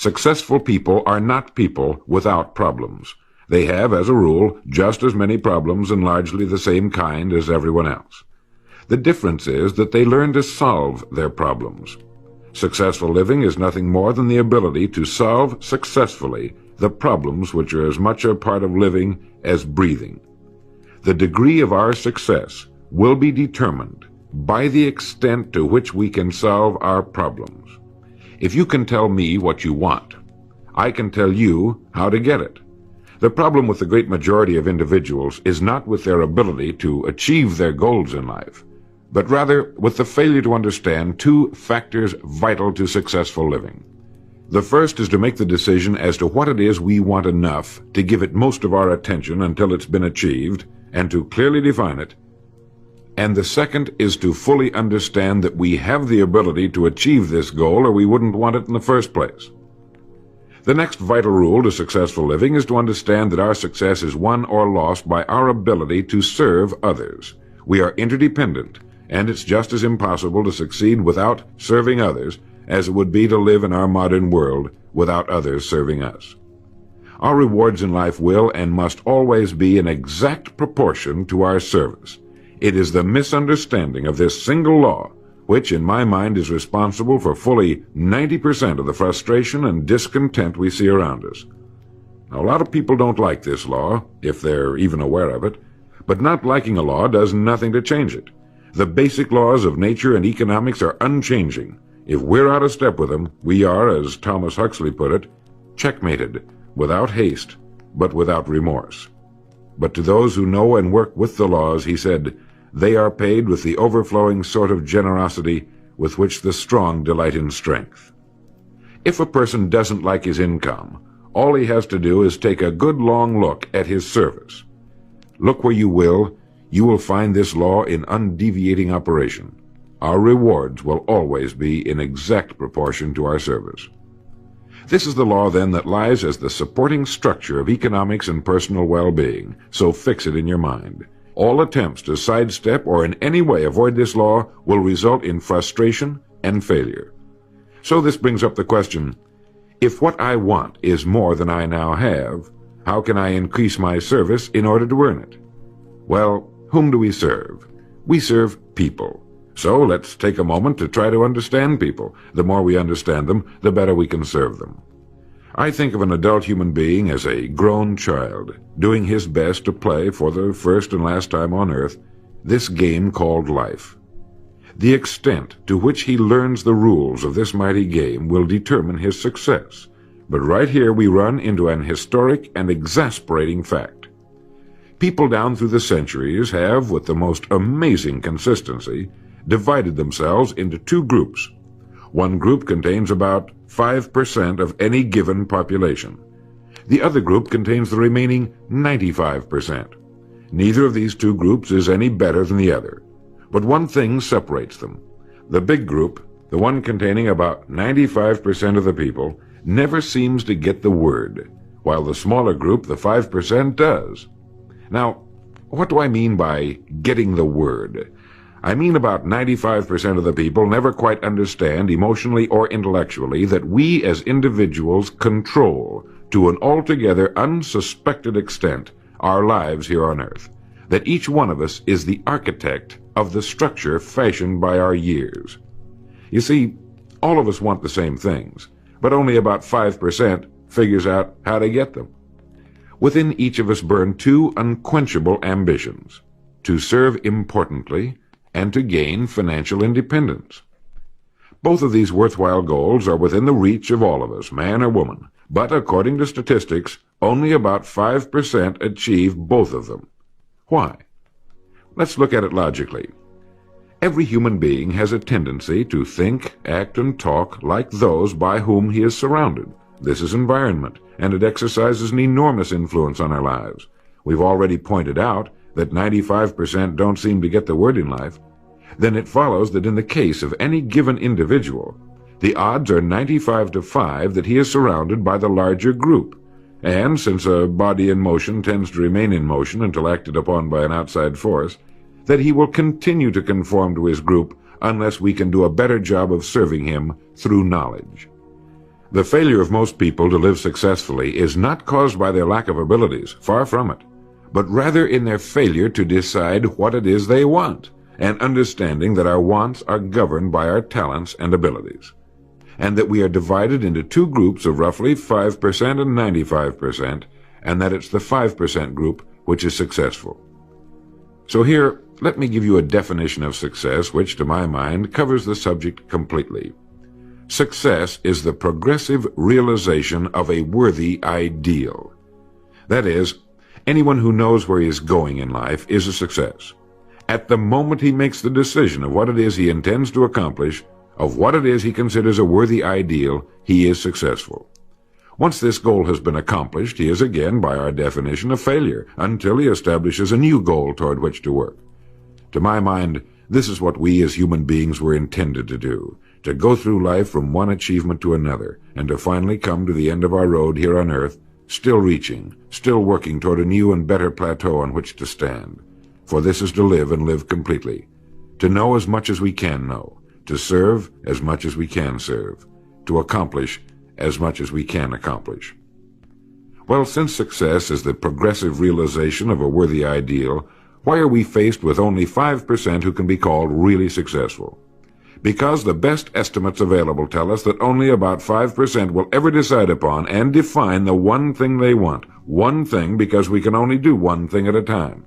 Successful people are not people without problems. They have, as a rule, just as many problems and largely the same kind as everyone else. The difference is that they learn to solve their problems. Successful living is nothing more than the ability to solve successfully the problems which are as much a part of living as breathing. The degree of our success will be determined by the extent to which we can solve our problems. If you can tell me what you want, I can tell you how to get it. The problem with the great majority of individuals is not with their ability to achieve their goals in life, but rather with the failure to understand two factors vital to successful living. The first is to make the decision as to what it is we want enough to give it most of our attention until it's been achieved, and to clearly define it. And the second is to fully understand that we have the ability to achieve this goal, or we wouldn't want it in the first place. The next vital rule to successful living is to understand that our success is won or lost by our ability to serve others. We are interdependent, and it's just as impossible to succeed without serving others as it would be to live in our modern world without others serving us. Our rewards in life will and must always be in exact proportion to our service. It is the misunderstanding of this single law which, in my mind, is responsible for fully 90% of the frustration and discontent we see around us. Now, a lot of people don't like this law, if they're even aware of it, but not liking a law does nothing to change it. The basic laws of nature and economics are unchanging. If we're out of step with them, we are, as Thomas Huxley put it, checkmated, without haste, but without remorse. But to those who know and work with the laws, he said, they are paid with the overflowing sort of generosity with which the strong delight in strength. If a person doesn't like his income, all he has to do is take a good long look at his service. Look where you will find this law in undeviating operation. Our rewards will always be in exact proportion to our service. This is the law, then, that lies as the supporting structure of economics and personal well-being, so fix it in your mind. All attempts to sidestep or in any way avoid this law will result in frustration and failure. So this brings up the question, if what I want is more than I now have, how can I increase my service in order to earn it? Well, whom do we serve? We serve people. So let's take a moment to try to understand people. The more we understand them, the better we can serve them. I think of an adult human being as a grown child, doing his best to play for the first and last time on earth this game called life. The extent to which he learns the rules of this mighty game will determine his success. But right here we run into an historic and exasperating fact. People down through the centuries have, with the most amazing consistency, divided themselves into two groups. One group contains about 5% of any given population. The other group contains the remaining 95%. Neither of these two groups is any better than the other. But one thing separates them. The big group, the one containing about 95% of the people, never seems to get the word, while the smaller group, the 5%, does. Now, what do I mean by getting the word? I mean about 95% of the people never quite understand, emotionally or intellectually, that we as individuals control, to an altogether unsuspected extent, our lives here on earth. That each one of us is the architect of the structure fashioned by our years. You see, all of us want the same things, but only about 5% figures out how to get them. Within each of us burn two unquenchable ambitions: to serve importantly and to gain financial independence. Both of these worthwhile goals are within the reach of all of us, man or woman, but according to statistics, only about 5% achieve both of them. Why? Let's look at it logically. Every human being has a tendency to think, act, and talk like those by whom he is surrounded. This is environment, and it exercises an enormous influence on our lives. We've already pointed out that 95% don't seem to get the word in life. Then it follows that in the case of any given individual, the odds are 95-5 that he is surrounded by the larger group. And since a body in motion tends to remain in motion until acted upon by an outside force, that he will continue to conform to his group unless we can do a better job of serving him through knowledge. The failure of most people to live successfully is not caused by their lack of abilities, far from it, but rather in their failure to decide what it is they want, and understanding that our wants are governed by our talents and abilities, and that we are divided into two groups of roughly 5% and 95%, and that it's the 5% group which is successful. So here, let me give you a definition of success which, to my mind, covers the subject completely. Success is the progressive realization of a worthy ideal. That is, anyone who knows where he is going in life is a success. At the moment he makes the decision of what it is he intends to accomplish, of what it is he considers a worthy ideal, he is successful. Once this goal has been accomplished, he is again, by our definition, a failure, until he establishes a new goal toward which to work. To my mind, this is what we as human beings were intended to do, to go through life from one achievement to another, and to finally come to the end of our road here on earth, still reaching, still working toward a new and better plateau on which to stand. For this is to live and live completely, to know as much as we can know, to serve as much as we can serve, to accomplish as much as we can accomplish. Well, since success is the progressive realization of a worthy ideal, why are we faced with only 5% who can be called really successful? Because the best estimates available tell us that only about 5% will ever decide upon and define the one thing they want. One thing, because we can only do one thing at a time.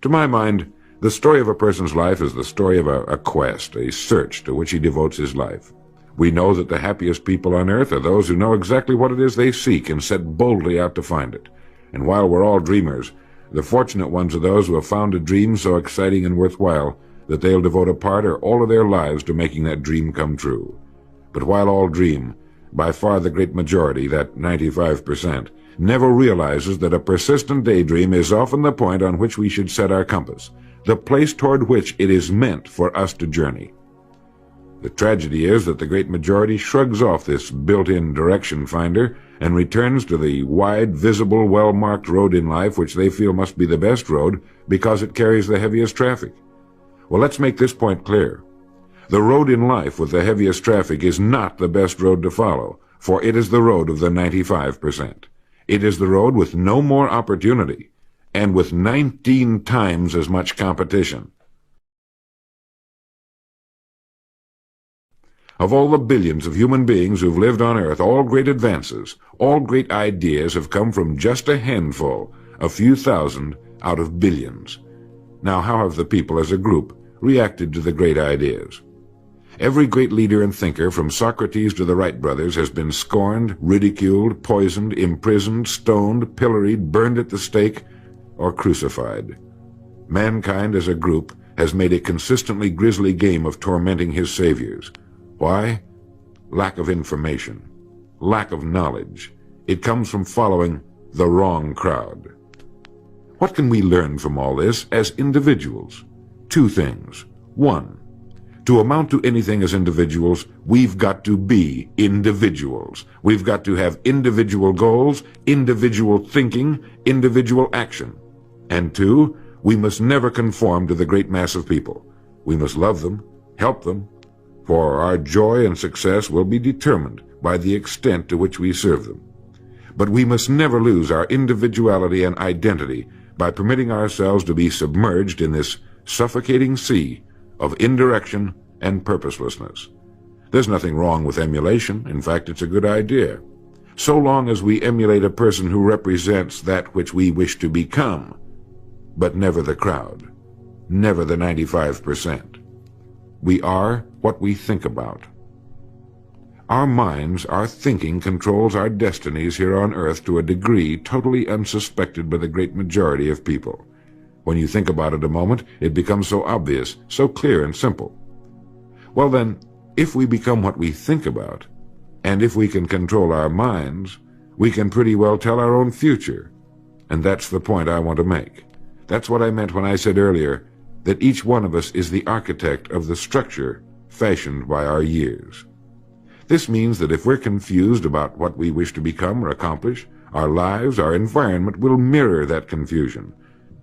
To my mind, the story of a person's life is the story of a quest, a search to which he devotes his life. We know that the happiest people on earth are those who know exactly what it is they seek and set boldly out to find it. And while we're all dreamers, the fortunate ones are those who have found a dream so exciting and worthwhile that they'll devote a part or all of their lives to making that dream come true. But while all dream, by far the great majority, that 95%, never realizes that a persistent daydream is often the point on which we should set our compass, the place toward which it is meant for us to journey. The tragedy is that the great majority shrugs off this built-in direction finder and returns to the wide, visible, well-marked road in life which they feel must be the best road because it carries the heaviest traffic. Well, let's make this point clear. The road in life with the heaviest traffic is not the best road to follow, for it is the road of the 95%. It is the road with no more opportunity, and with 19 times as much competition. Of all the billions of human beings who've lived on Earth, all great advances, all great ideas have come from just a handful, a few thousand out of billions. Now, how have the people as a group reacted to the great ideas? Every great leader and thinker, from Socrates to the Wright brothers, has been scorned, ridiculed, poisoned, imprisoned, stoned, pilloried, burned at the stake, or crucified. Mankind as a group has made a consistently grisly game of tormenting his saviors. Why? Lack of information, lack of knowledge. It comes from following the wrong crowd. What can we learn from all this as individuals? Two things. One, to amount to anything as individuals, we've got to be individuals. We've got to have individual goals, individual thinking, individual action. And two, we must never conform to the great mass of people. We must love them, help them, for our joy and success will be determined by the extent to which we serve them. But we must never lose our individuality and identity by permitting ourselves to be submerged in this suffocating sea of indirection and purposelessness. There's nothing wrong with emulation. In fact, it's a good idea, so long as we emulate a person who represents that which we wish to become, but never the crowd, never the 95%. We are what we think about. Our minds, our thinking, controls our destinies here on earth to a degree totally unsuspected by the great majority of people. When you think about it a moment, it becomes so obvious, so clear and simple. Well then, if we become what we think about, and if we can control our minds, we can pretty well tell our own future. And that's the point I want to make. That's what I meant when I said earlier that each one of us is the architect of the structure fashioned by our years. This means that if we're confused about what we wish to become or accomplish, our lives, our environment will mirror that confusion.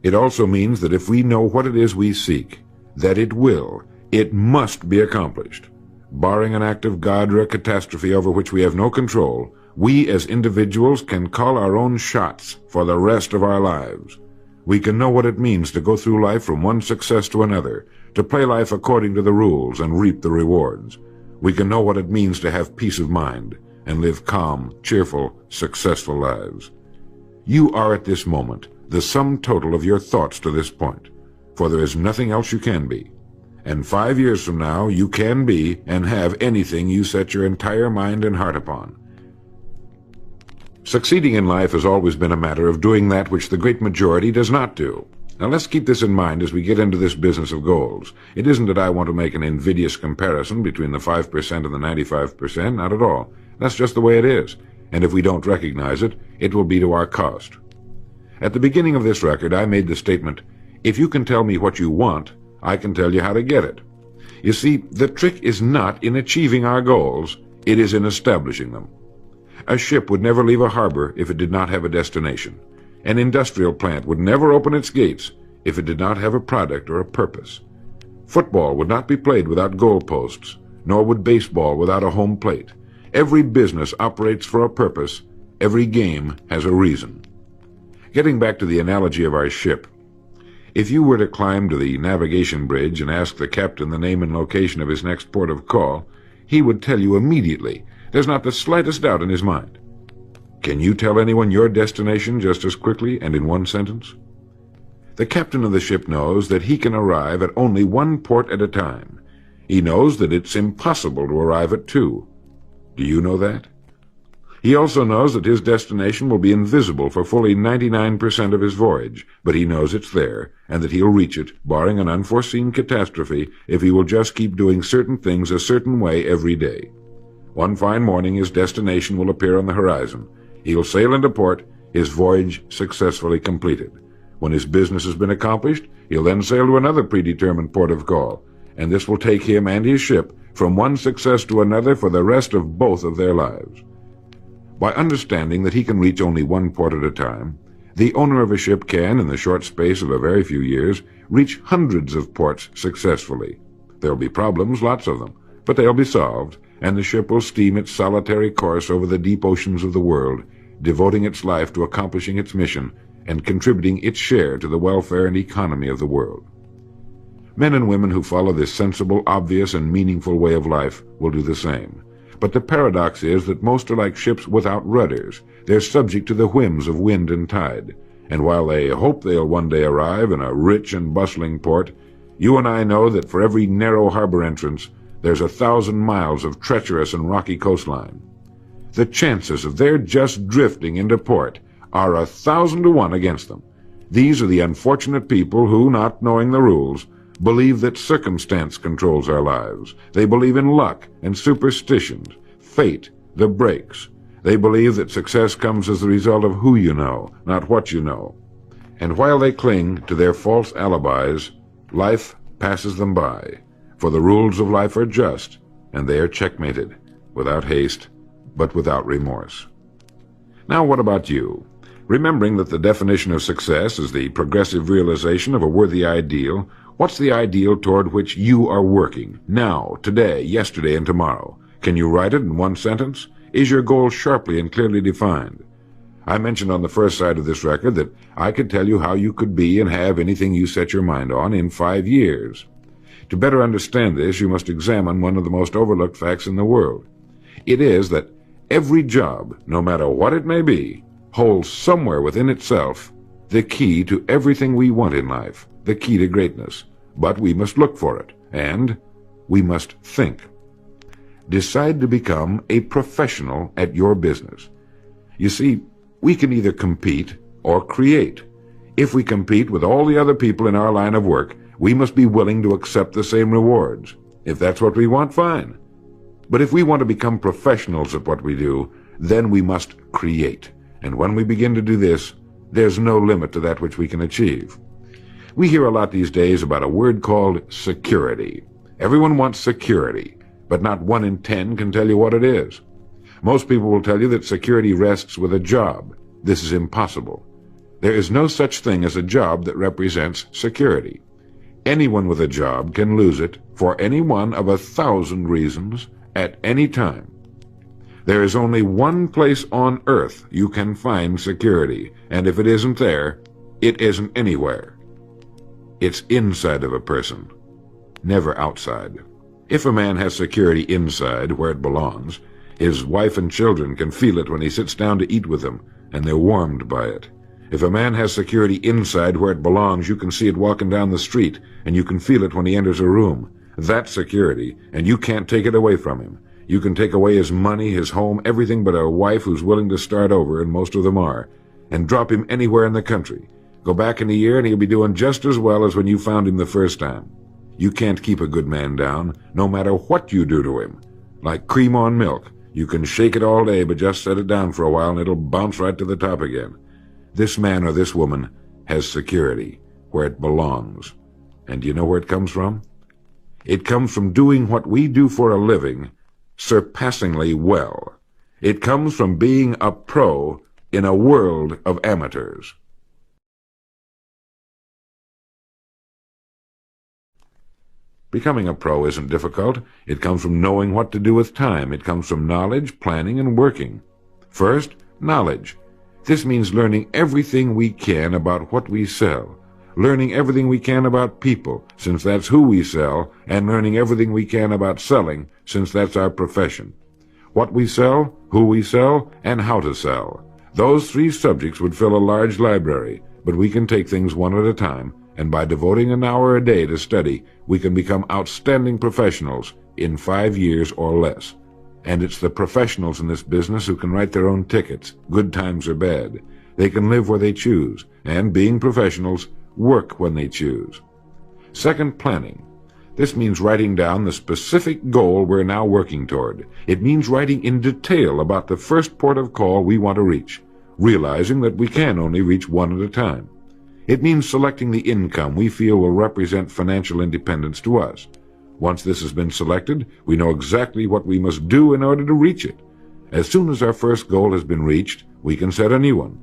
It also means that if we know what it is we seek, that it must be accomplished. barring an act of God or a catastrophe over which we have no control, we as individuals can call our own shots for the rest of our lives. We can know what it means to go through life from one success to another, to play life according to the rules and reap the rewards. We can know what it means to have peace of mind and live calm, cheerful, successful lives. You are at this moment the sum total of your thoughts to this point, for there is nothing else you can be. And 5 years from now, you can be and have anything you set your entire mind and heart upon. Succeeding in life has always been a matter of doing that which the great majority does not do. Now let's keep this in mind as we get into this business of goals. It isn't that I want to make an invidious comparison between the 5% and the 95%, not at all. That's just the way it is. And if we don't recognize it, it will be to our cost. At the beginning of this record, I made the statement, if you can tell me what you want, I can tell you how to get it. You see, the trick is not in achieving our goals, it is in establishing them. A ship would never leave a harbor if it did not have a destination. An industrial plant would never open its gates if it did not have a product or a purpose. Football would not be played without goalposts, nor would baseball without a home plate. Every business operates for a purpose. Every game has a reason. Getting back to the analogy of our ship, if you were to climb to the navigation bridge and ask the captain the name and location of his next port of call, he would tell you immediately. There's not the slightest doubt in his mind. Can you tell anyone your destination just as quickly and in one sentence? The captain of the ship knows that he can arrive at only one port at a time. He knows that it's impossible to arrive at two. Do you know that? He also knows that his destination will be invisible for fully 99% of his voyage, but he knows it's there, and that he'll reach it, barring an unforeseen catastrophe, if he will just keep doing certain things a certain way every day. One fine morning his destination will appear on the horizon. He'll sail into port, his voyage successfully completed. When his business has been accomplished, he'll then sail to another predetermined port of call, and this will take him and his ship from one success to another for the rest of both of their lives. By understanding that he can reach only one port at a time, the owner of a ship can, in the short space of a very few years, reach hundreds of ports successfully. There'll be problems, lots of them, but they'll be solved, and the ship will steam its solitary course over the deep oceans of the world, devoting its life to accomplishing its mission and contributing its share to the welfare and economy of the world. Men and women who follow this sensible, obvious, and meaningful way of life will do the same. But the paradox is that most are like ships without rudders. They're subject to the whims of wind and tide. And while they hope they'll one day arrive in a rich and bustling port, you and I know that for every narrow harbor entrance, there's 1,000 miles of treacherous and rocky coastline. The chances of their just drifting into port are 1,000 to 1 against them. These are the unfortunate people who, not knowing the rules, believe that circumstance controls our lives. They believe in luck and superstitions, fate, the breaks. They believe that success comes as the result of who you know, not what you know. And while they cling to their false alibis, life passes them by. For the rules of life are just, and they are checkmated, without haste, but without remorse. Now what about you? Remembering that the definition of success is the progressive realization of a worthy ideal, what's the ideal toward which you are working, now, today, yesterday, and tomorrow? Can you write it in one sentence? Is your goal sharply and clearly defined? I mentioned on the first side of this record that I could tell you how you could be and have anything you set your mind on in 5 years. To better understand this, you must examine one of the most overlooked facts in the world. It is that every job, no matter what it may be, holds somewhere within itself the key to everything we want in life, the key to greatness. But we must look for it, and we must think. Decide to become a professional at your business. You see, we can either compete or create. If we compete with all the other people in our line of work, we must be willing to accept the same rewards. If that's what we want, fine. But if we want to become professionals at what we do, then we must create. And when we begin to do this, there's no limit to that which we can achieve. We hear a lot these days about a word called security. Everyone wants security, but not 1 in 10 can tell you what it is. Most people will tell you that security rests with a job. This is impossible. There is no such thing as a job that represents security. Anyone with a job can lose it for any one of 1,000 reasons at any time. There is only one place on earth you can find security, and if it isn't there, it isn't anywhere. It's inside of a person, never outside. If a man has security inside, where it belongs, his wife and children can feel it when he sits down to eat with them, and they're warmed by it. If a man has security inside, where it belongs, you can see it walking down the street, and you can feel it when he enters a room. That's security, and you can't take it away from him. You can take away his money, his home, everything but a wife who's willing to start over, and most of them are, and drop him anywhere in the country. Go back in a year, and he'll be doing just as well as when you found him the first time. You can't keep a good man down, no matter what you do to him. Like cream on milk. You can shake it all day, but just set it down for a while, and it'll bounce right to the top again. This man or this woman has security, where it belongs. And do you know where it comes from? It comes from doing what we do for a living surpassingly well. It comes from being a pro in a world of amateurs. Becoming a pro isn't difficult. It comes from knowing what to do with time. It comes from knowledge, planning, and working. First, knowledge. This means learning everything we can about what we sell, learning everything we can about people, since that's who we sell, and learning everything we can about selling, since that's our profession. What we sell, who we sell, and how to sell. Those three subjects would fill a large library, but we can take things one at a time, and by devoting an hour a day to study, we can become outstanding professionals in 5 years or less. And it's the professionals in this business who can write their own tickets, good times or bad. They can live where they choose, and being professionals, work when they choose. Second, planning. This means writing down the specific goal we're now working toward. It means writing in detail about the first port of call we want to reach, realizing that we can only reach one at a time. It means selecting the income we feel will represent financial independence to us. Once this has been selected, we know exactly what we must do in order to reach it. As soon as our first goal has been reached, we can set a new one.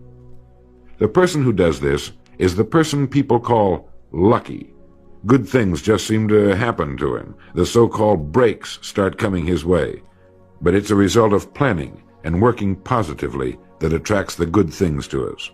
The person who does this is the person people call lucky. Good things just seem to happen to him. The so-called breaks start coming his way. But it's a result of planning and working positively that attracts the good things to us.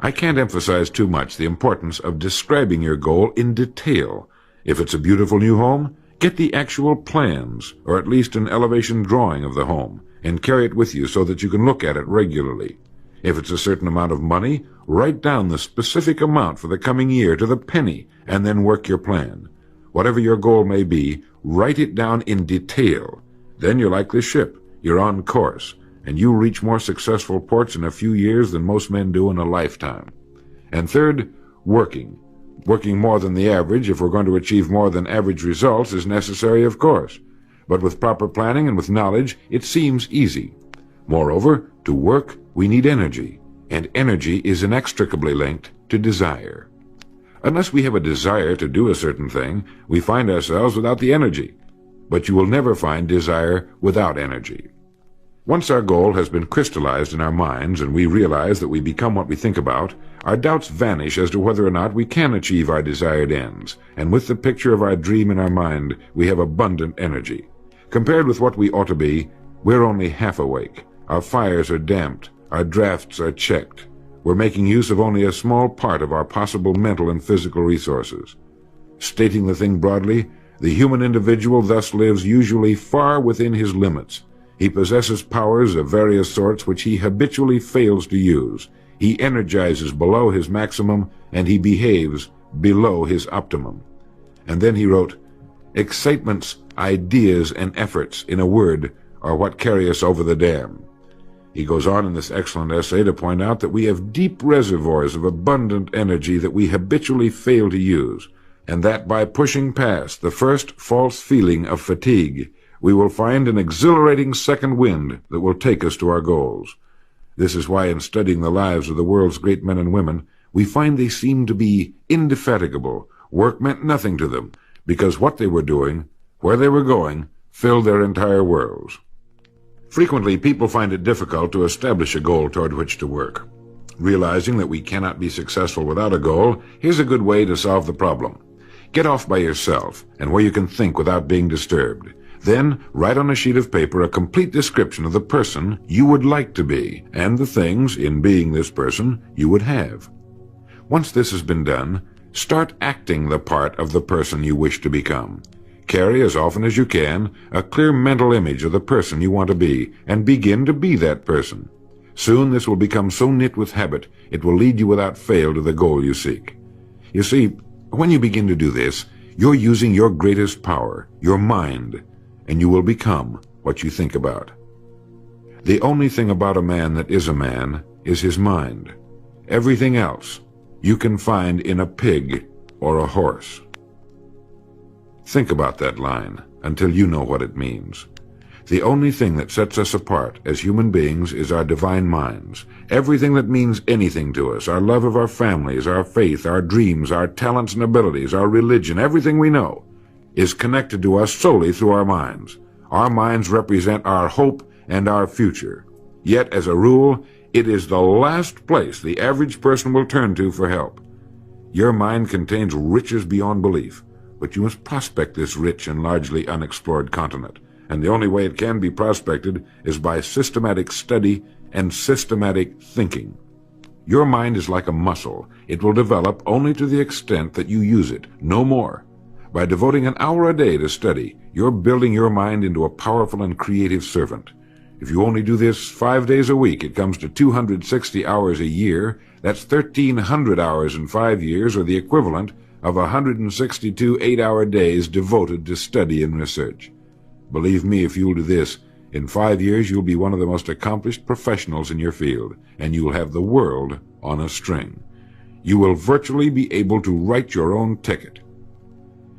I can't emphasize too much the importance of describing your goal in detail. If it's a beautiful new home, get the actual plans, or at least an elevation drawing of the home, and carry it with you so that you can look at it regularly. If it's a certain amount of money, write down the specific amount for the coming year to the penny, and then work your plan. Whatever your goal may be, write it down in detail. Then you're like this ship. You're on course, and you reach more successful ports in a few years than most men do in a lifetime. And third, working. Working more than the average, if we're going to achieve more than average results, is necessary, of course. But with proper planning and with knowledge, it seems easy. Moreover, to work, we need energy, and energy is inextricably linked to desire. Unless we have a desire to do a certain thing, we find ourselves without the energy. But you will never find desire without energy. Once our goal has been crystallized in our minds and we realize that we become what we think about, our doubts vanish as to whether or not we can achieve our desired ends, and with the picture of our dream in our mind, we have abundant energy. Compared with what we ought to be, we're only half awake. Our fires are damped, our drafts are checked. We're making use of only a small part of our possible mental and physical resources. Stating the thing broadly, the human individual thus lives usually far within his limits. He possesses powers of various sorts which he habitually fails to use. He energizes below his maximum, and he behaves below his optimum. And then he wrote, "Excitements, ideas, and efforts, in a word, are what carry us over the dam." He goes on in this excellent essay to point out that we have deep reservoirs of abundant energy that we habitually fail to use, and that by pushing past the first false feeling of fatigue, we will find an exhilarating second wind that will take us to our goals. This is why in studying the lives of the world's great men and women, we find they seem to be indefatigable. Work meant nothing to them, because what they were doing, where they were going, filled their entire worlds. Frequently, people find it difficult to establish a goal toward which to work. Realizing that we cannot be successful without a goal, here's a good way to solve the problem. Get off by yourself and where you can think without being disturbed. Then write on a sheet of paper a complete description of the person you would like to be and the things, in being this person, you would have. Once this has been done, start acting the part of the person you wish to become. Carry as often as you can a clear mental image of the person you want to be and begin to be that person. Soon this will become so knit with habit it will lead you without fail to the goal you seek. You see, when you begin to do this, you're using your greatest power, your mind, and you will become what you think about. The only thing about a man that is a man is his mind. Everything else you can find in a pig or a horse. Think about that line until you know what it means. The only thing that sets us apart as human beings is our divine minds. Everything that means anything to us, our love of our families, our faith, our dreams, our talents and abilities, our religion, everything we know, is connected to us solely through our minds. Our minds represent our hope and our future. Yet, as a rule, it is the last place the average person will turn to for help. Your mind contains riches beyond belief, but you must prospect this rich and largely unexplored continent. And the only way it can be prospected is by systematic study and systematic thinking. Your mind is like a muscle. It will develop only to the extent that you use it, no more. By devoting an hour a day to study, you're building your mind into a powerful and creative servant. If you only do this 5 days a week, it comes to 260 hours a year. That's 1,300 hours in 5 years, or the equivalent of 162 8-hour days devoted to study and research. Believe me, if you'll do this, in 5 years you'll be one of the most accomplished professionals in your field, and you'll have the world on a string. You will virtually be able to write your own ticket.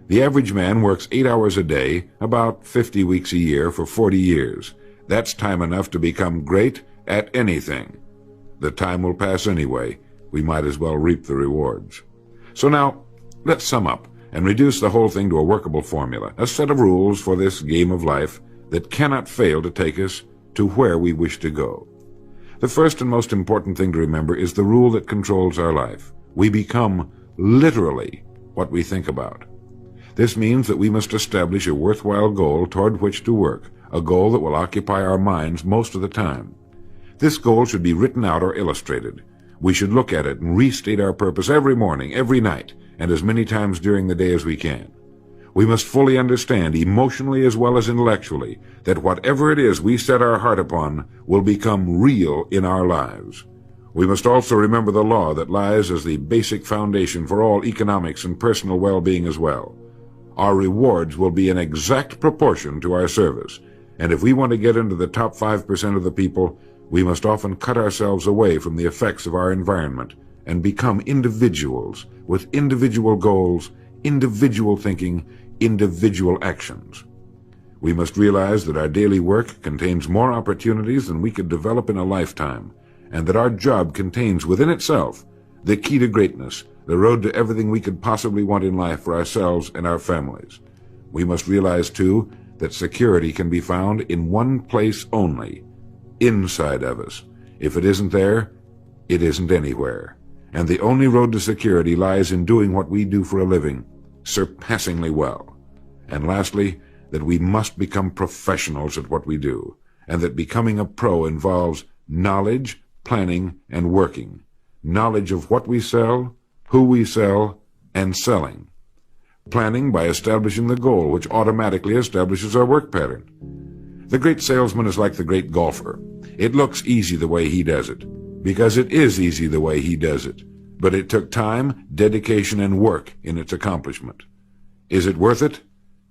The average man works 8 hours a day, about 50 weeks a year, for 40 years. That's time enough to become great at anything. The time will pass anyway. We might as well reap the rewards. So now, let's sum up and reduce the whole thing to a workable formula, a set of rules for this game of life that cannot fail to take us to where we wish to go. The first and most important thing to remember is the rule that controls our life. We become literally what we think about. This means that we must establish a worthwhile goal toward which to work, a goal that will occupy our minds most of the time. This goal should be written out or illustrated. We should look at it and restate our purpose every morning, every night, and as many times during the day as we can. We must fully understand, emotionally as well as intellectually, that whatever it is we set our heart upon will become real in our lives. We must also remember the law that lies as the basic foundation for all economics and personal well-being as well. Our rewards will be in exact proportion to our service, and if we want to get into the top 5% of the people, we must often cut ourselves away from the effects of our environment and become individuals with individual goals, individual thinking, individual actions. We must realize that our daily work contains more opportunities than we could develop in a lifetime, and that our job contains within itself the key to greatness, the road to everything we could possibly want in life for ourselves and our families. We must realize, too, that security can be found in one place only, inside of us. If it isn't there, it isn't anywhere. And the only road to security lies in doing what we do for a living, surpassingly well. And lastly, that we must become professionals at what we do, and that becoming a pro involves knowledge, planning, and working. Knowledge of what we sell, who we sell, and selling. Planning by establishing the goal, which automatically establishes our work pattern. The great salesman is like the great golfer. It looks easy the way he does it, because it is easy the way he does it. But it took time, dedication, and work in its accomplishment. Is it worth it?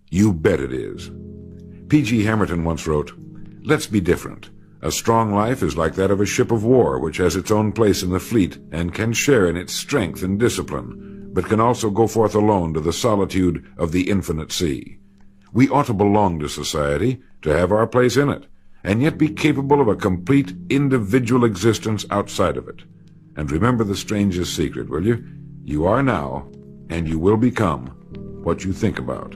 You bet it is. P.G. Hamilton once wrote, "Let's be different. A strong life is like that of a ship of war, which has its own place in the fleet and can share in its strength and discipline, but can also go forth alone to the solitude of the infinite sea. We ought to belong to society, to have our place in it, and yet be capable of a complete individual existence outside of it. And remember the strangest secret, will you? You are now, and you will become, what you think about."